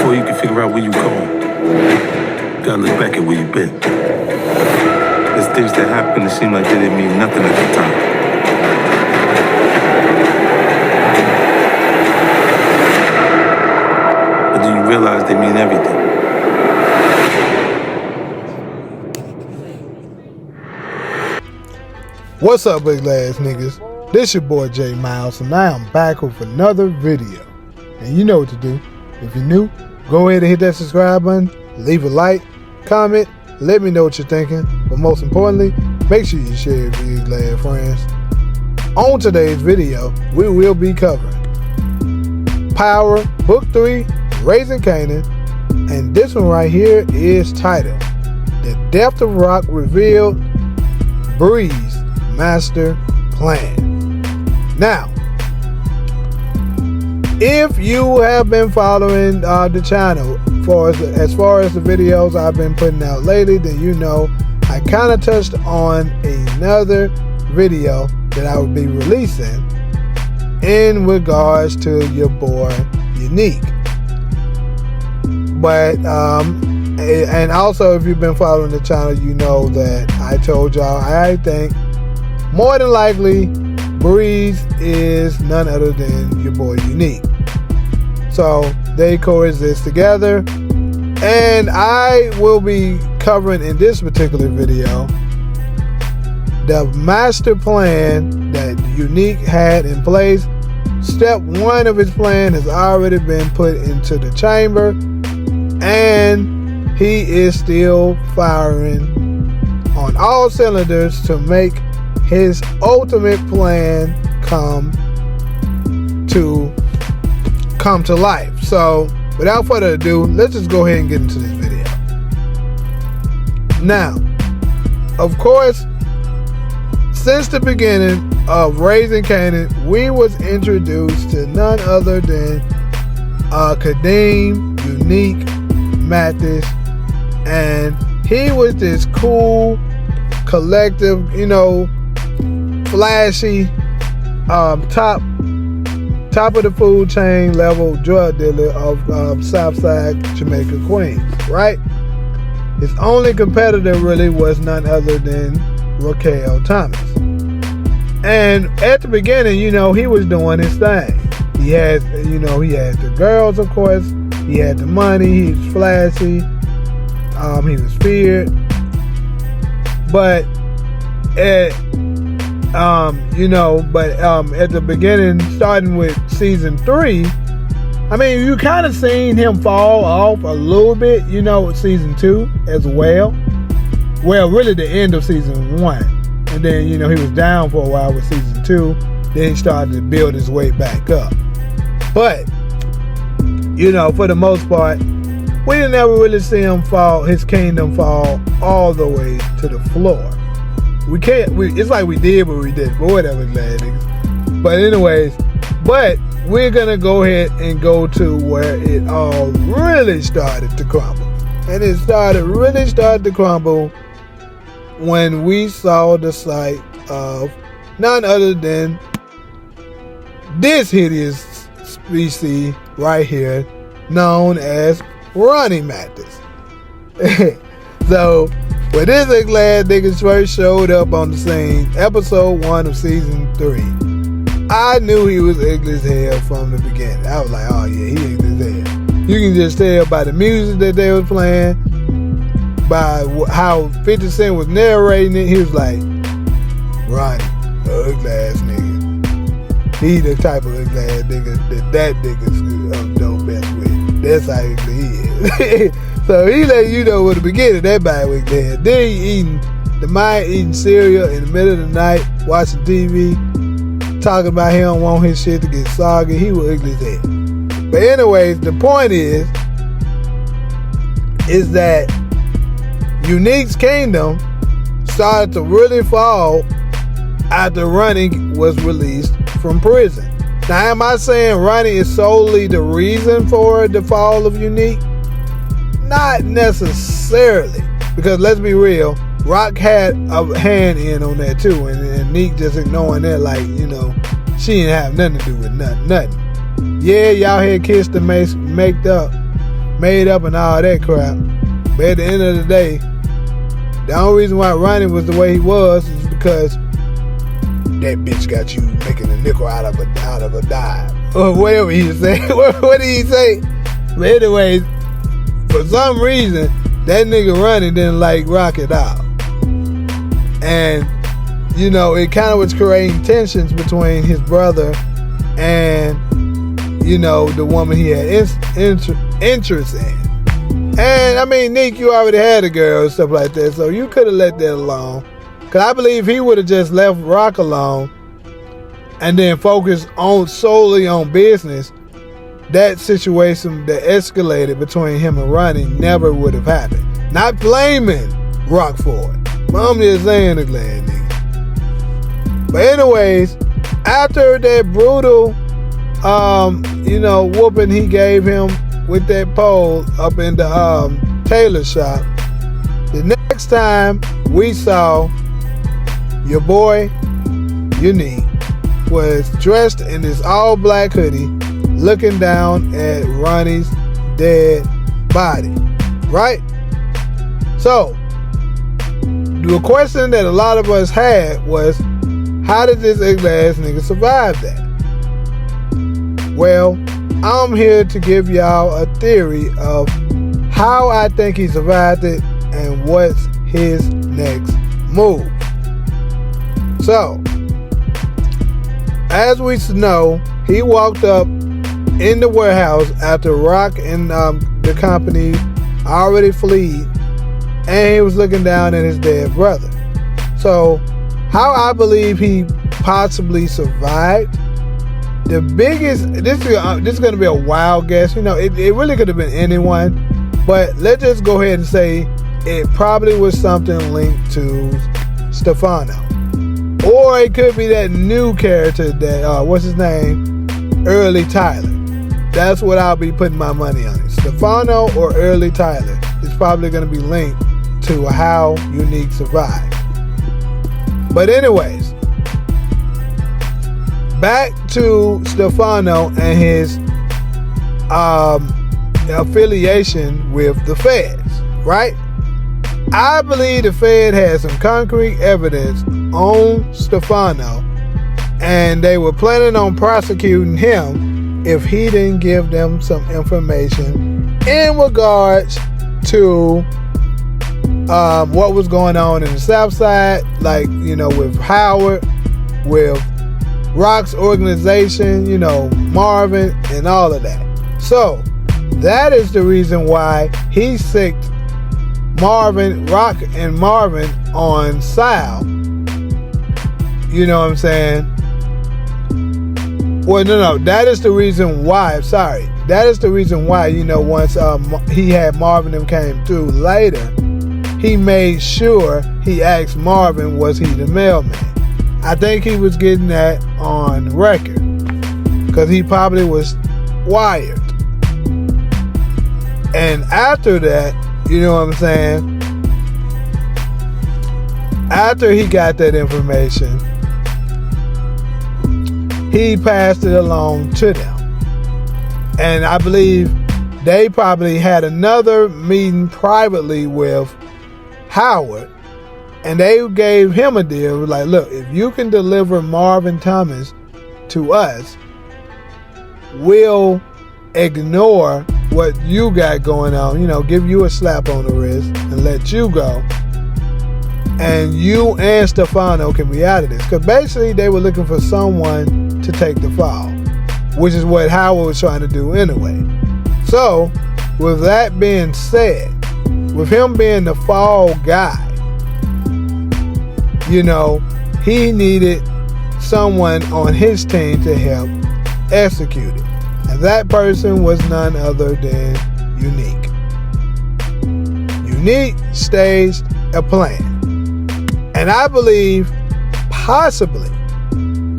Before you can figure out where you going, you gotta look back at where you've been. There's things that happen that seem like they didn't mean nothing at the time. But then you realize they mean everything. What's up, big ass niggas? This your boy J Miles, and I am back with another video. And you know what to do. If you're new, go ahead and hit that subscribe button, leave a like, comment, let me know what you're thinking. But most importantly, make sure you share it with your glad friends. On today's video, we will be covering Power, Book 3, Raising Kanan, and this one right here is titled The Depth of Rock Revealed, Breeze Master Plan. Now, if you have been following the channel as far as the videos I've been putting out lately, then you know I kind of touched on another video that I would be releasing in regards to your boy Unique. But and also, if you've been following the channel, you know that I told y'all I think more than likely Breeze is none other than your boy Unique. So they coexist together, and I will be covering in this particular video the master plan that Unique had in place. Step 1 of his plan has already been put into the chamber, and he is still firing on all cylinders to make his ultimate plan come to life. So without further ado, let's just go ahead and get into this video. Now, of course, since the beginning of Raising Kanan, we was introduced to none other than Kanan, Unique, Mathis, and he was this cool, collective, flashy, top of the food chain level drug dealer of Southside Jamaica, Queens, right? His only competitor really was none other than Raquel Thomas. And at the beginning, he was doing his thing. He had the girls, of course. He had the money. He was flashy. He was feared. But at the beginning, starting with season 3, I mean, you kind of seen him fall off a little bit, season 2 as well. Well, really the end of season 1. And then, he was down for a while with season 2. Then he started to build his way back up. But, for the most part, we didn't ever really see him fall, his kingdom fall all the way to the floor. It's like we did, but we didn't. But whatever, glad niggas. But anyways, we're gonna go ahead and go to where it all really started to crumble. And it really started to crumble when we saw the sight of none other than this hideous species right here, known as Ronnie Mathis. So, when this glad niggas first showed up on the scene, episode 1 of season 3, I knew he was ugly as hell from the beginning. I was like, oh yeah, he ugly as hell. You can just tell by the music that they was playing, by how 50 Cent was narrating it. He was like, Ronnie, ugly ass nigga. He the type of ugly ass nigga that niggas know best with. That's how ugly he is. So he let you know at the beginning that bad was there. Then he eating cereal in the middle of the night, watching TV, talking about he don't want his shit to get soggy. He was ugly as hell. But anyways, the point is that Unique's kingdom started to really fall after Ronnie was released from prison. Now, am I saying Ronnie is solely the reason for the fall of Unique? Not necessarily, because let's be real, Rock had a hand in on that too, and Neek just ignoring that like, she didn't have nothing to do with nothing. Yeah, y'all had kissed and made made up and all that crap. But at the end of the day, the only reason why Ronnie was the way he was is because that bitch got you making a nickel out of a dime. Or whatever he said. What did he say? But anyways, for some reason, that nigga Ronnie didn't like Rock at all. And, you know, it kind of was creating tensions between his brother and, you know, the woman he had interest in. And, I mean, Nick, you already had a girl and stuff like that, so you could have let that alone. Because I believe he would have just left Rock alone and then focused solely on business. That situation that escalated between him and Ronnie never would have happened. Not blaming Rock for it, but I'm just saying it, glad nigga. But anyways, after that brutal, you know, whooping he gave him with that pole up in the tailor shop, the next time we saw your boy, Unique, was dressed in this all black hoodie, looking down at Ronnie's dead body, right? So, the question that a lot of us had was, how did this ugly ass nigga survive that? Well, I'm here to give y'all a theory of how I think he survived it and what's his next move. So, as we know, he walked up in the warehouse after Rock and the company already fled, and he was looking down at his dead brother. So, how I believe he possibly survived, the biggest, this is going to be a wild guess, you know, it really could have been anyone, but let's just go ahead and say it probably was something linked to Stefano. Or it could be that new character that, what's his name? Early Tyler. That's what I'll be putting my money on. Stefano or Early Tyler is probably going to be linked to how Unique survived. But anyways, back to Stefano and his affiliation with the feds, right? I believe the Fed had some concrete evidence on Stefano, and they were planning on prosecuting him if he didn't give them some information in regards to what was going on in the South Side, like, you know, with Howard, with Rock's organization, you know, Marvin, and all of that. So, that is the reason why he sicked Rock and Marvin on Sal. You know what I'm saying? Well, no, that is the reason why, that is the reason why, you know, once he had Marvin and came through later, he made sure he asked Marvin, was he the mailman? I think he was getting that on record, because he probably was wired. And after that, you know what I'm saying? After he got that information, he passed it along to them. And I believe they probably had another meeting privately with Howard, and they gave him a deal, like, look, if you can deliver Marvin Thomas to us, we'll ignore what you got going on, you know, give you a slap on the wrist and let you go. And you and Stefano can be out of this. Because basically they were looking for someone to take the fall, which is what Howard was trying to do anyway. So, with that being said, with him being the fall guy, you know, he needed someone on his team to help execute it. And that person was none other than Unique. Unique staged a plan. And I believe, possibly,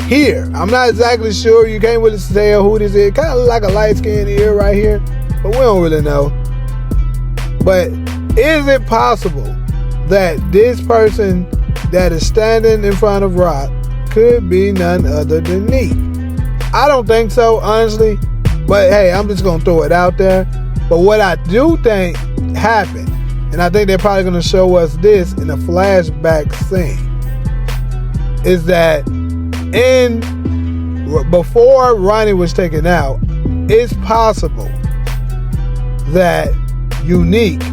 here, I'm not exactly sure, you can't really tell who this is, kind of like a light-skinned ear right here, but we don't really know. But is it possible that this person that is standing in front of Rock could be none other than Neek? I don't think so, honestly. But hey, I'm just going to throw it out there. But what I do think happened, and I think they're probably going to show us this in a flashback scene, is that before Ronnie was taken out, it's possible that Unique,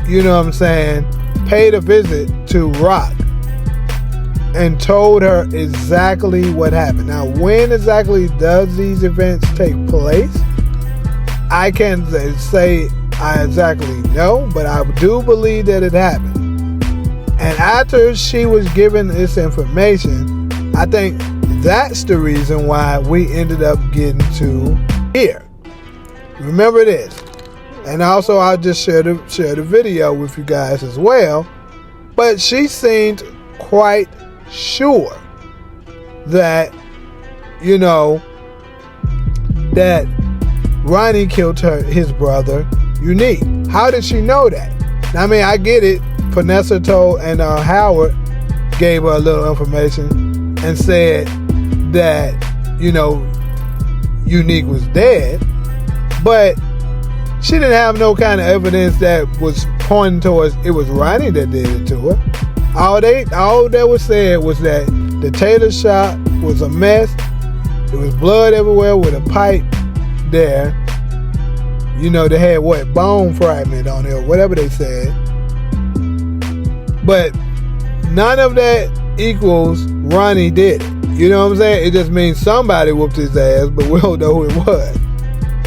you know what I'm saying, paid a visit to Rock and told her exactly what happened. Now, when exactly does these events take place? I can't say I exactly know, but I do believe that it happened. And after she was given this information, I think that's the reason why we ended up getting to here. Remember this. And also, I'll just share the video with you guys as well. But she seemed quite sure that, you know, that Ronnie killed his brother, Unique. How did she know that? I mean, I get it. Vanessa told, and Howard gave her a little information and said that, you know, Unique was dead. But she didn't have no kind of evidence that was pointing towards it was Ronnie that did it to her. All that was said was that the tailor shop was a mess. There was blood everywhere with a pipe there. You know, they had bone fragment on it or whatever they said. But none of that equals Ronnie did it. You know what I'm saying? It just means somebody whooped his ass, but we don't know who it was.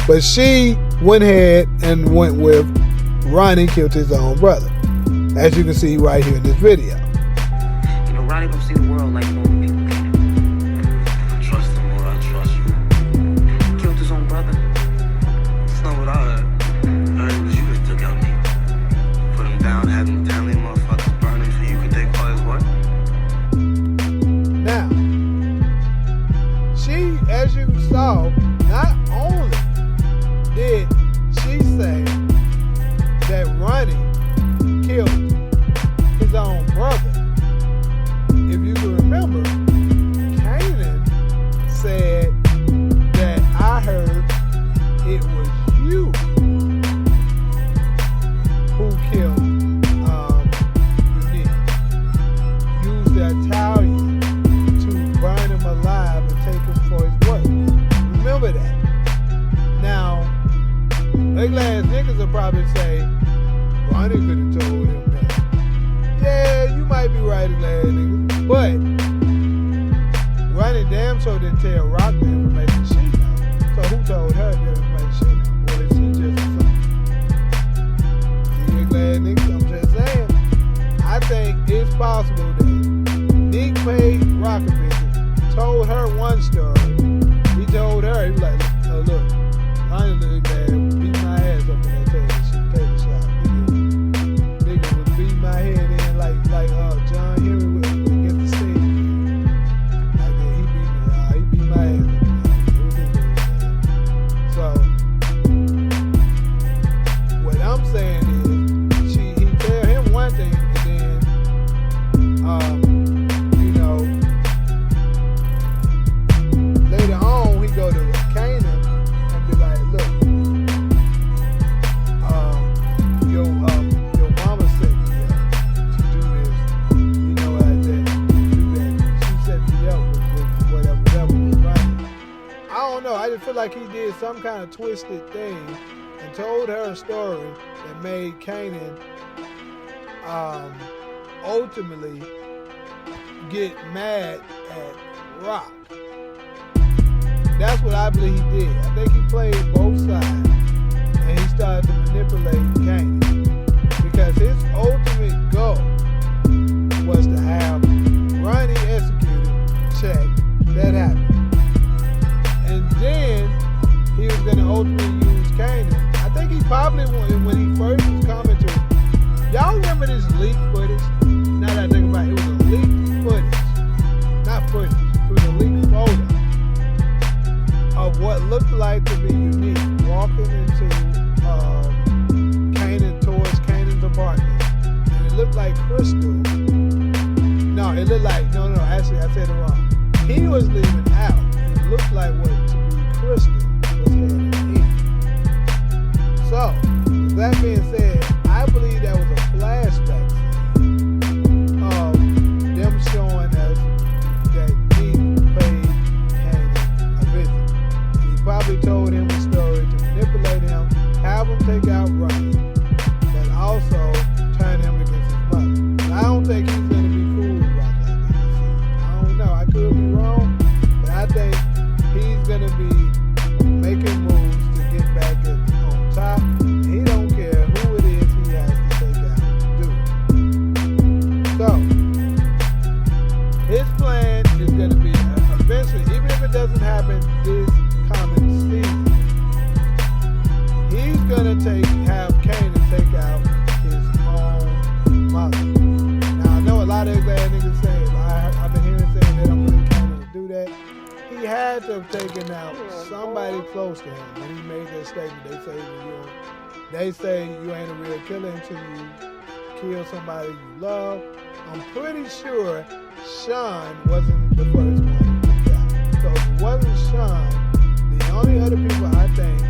But she went ahead and went with Ronnie killed his own brother, as you can see right here in this video. You know, Ronnie don't see the world like most people can. I trust him or I trust you. He killed his own brother. That's not what I heard. I heard it was you that took out me. Put him down, had him Italian motherfuckers burning so you could take part as what? Now, she, as you saw, not only did she say that Ronnie killed his own brother. If you can remember, Kanan said that I heard it was you who killed Unique. Used the Italian to burn him alive and take him for his work. Remember that. Now, ugly ass niggas will probably say, Ronnie could have told him that. Yeah, you might be right, ugly ass niggas. But Ronnie damn sure didn't tell Rock the information she know. So who told her the information she know? Or is she just something? See, ugly ass niggas, I'm just saying. I think it's possible that Nick paid Rock a visit, told her one story. He told her, he was like, oh look, Ronnie looked bad, beat my ass up in that tailor shop. Nigga was beating my head in like John Henry would get the stage. Like that, he beat my ass up in that. So what I'm saying is, he tell him one thing, and then you know, later on he go to Kanan and be like, look, your mama set me up to do this. You know what I said? Do that. She set me up with whatever was right. I don't know. I just feel like he did some kind of twisted thing and told her a story that made Kanan ultimately get mad at Rock. That's what I believe he did. I think he played both sides, and he started to manipulate Kanan because his ultimate goal was to have Ronnie executed. Check, that happened. And then he was going to ultimately use Kanan. I think he probably, when he first was coming to, y'all remember this leaked footage? Now that I think about it, it was a leaked footage. Not footage, it was a leaked photo of what looked like to be Unique walking into Kanan, towards Kanan's apartment. And it looked like Crystal. No, it looked like, no, actually I said it wrong. He was leaving out, and it looked like what to be Crystal was heading in. So, that being said, I believe that was a flashback scene of them showing us that Nick paid Kanan a visit. He probably told him a story to manipulate him, have him take out Ronnie, but also turn him against his mother. I don't think he's going to be cool with Rock like that. I don't know. I could be wrong, but I think he's going to be making moves to get back on top. He don't care who it is he has to take out to do it. So, his plan is going to be eventually, even if it doesn't happen this coming season, he's going to have Kanan take out his own mother. Now, I know a lot of his bad niggas saying, I've been hearing saying they don't really Kanan to do that. He had to have taken out somebody close to him when he made that statement. They say you ain't a real killer until you kill somebody you love. I'm pretty sure Sean wasn't the first one to die. So if it wasn't Sean, the only other people I think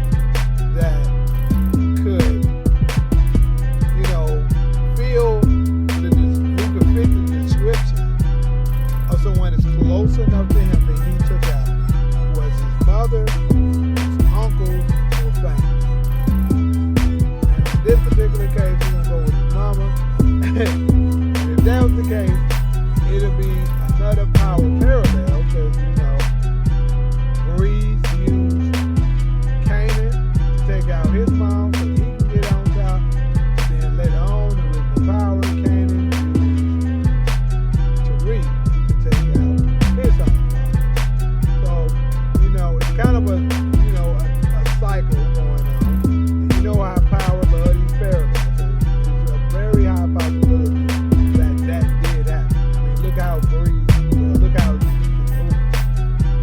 that could, feel who could fit the description of someone that's close enough to him that he took out was his mother, his uncles, or family. Now, in this particular case, we're going to go with his mama. And if that was the case, it'll be another power parallel because, Breeze used Kanan to take out his mom so he can get on top. And then later on, the original power, Kanan used Tariq to take out his own mom. So, it's kind of a cycle going on. And you know how power love these parallels. So it's a very high possibility that did happen. I mean, look how Breeze, look how he can move.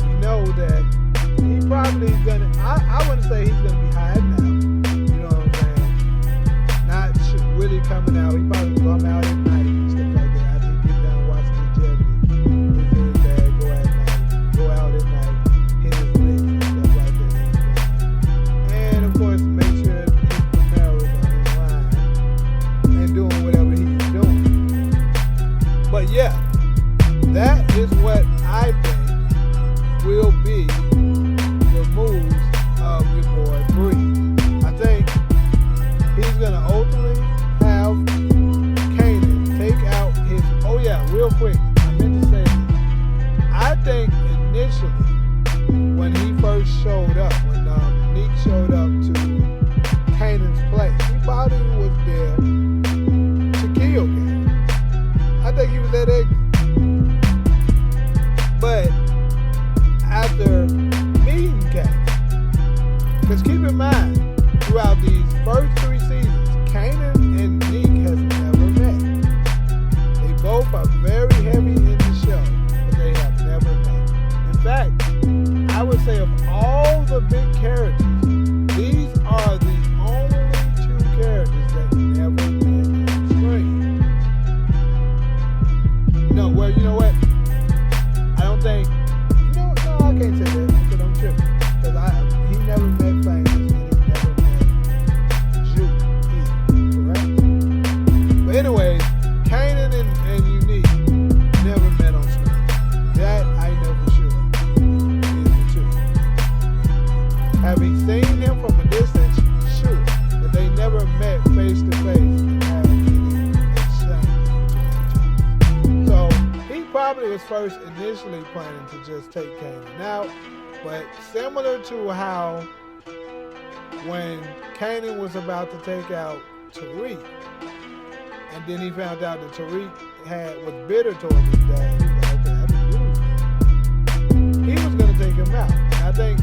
We know that he probably is gonna. I wouldn't say he's gonna be hiding out. You know what I'm saying? Not really coming out. He probably come out at night and stuff like that. After he get done watching the Jeopardy, his dad go at night, go out at night, hit his licks and stuff like that. And of course, make sure his cameras are in line and doing whatever he's doing. But yeah, that is what I think will be the moves of your boy Breeze. I think he's gonna ultimately have Kanan take out his. Oh yeah, real quick, I meant to say this. I think initially when he first showed up, when Neek showed up to Kanan's place, he probably was there to kill Kanan. I think he was that ignorant. But after meeting Kanan, because keep in mind, throughout these first 3 seasons, Kanan and Neek has never met. They both are very heavy in the show, but they have never met. In fact, I would say of all the big characters, these are the only 2 characters that never met on screen. No, well, you know what? I don't think. No, I can't say that because I'm tripping. Because he never met Famous and he never met Juke either, correct? But anyways, Kanan and Unique never met on screen. That I know for sure is the truth. Having seen him from a distance, sure, but they never met face to face and had any exchange between each other. So he probably was first initially planning to just take Kanan out, but similar to how when Kanan was about to take out Tariq, and then he found out that Tariq was bitter towards his dad, he was like, okay, I can use him. He was going to take him out. And I think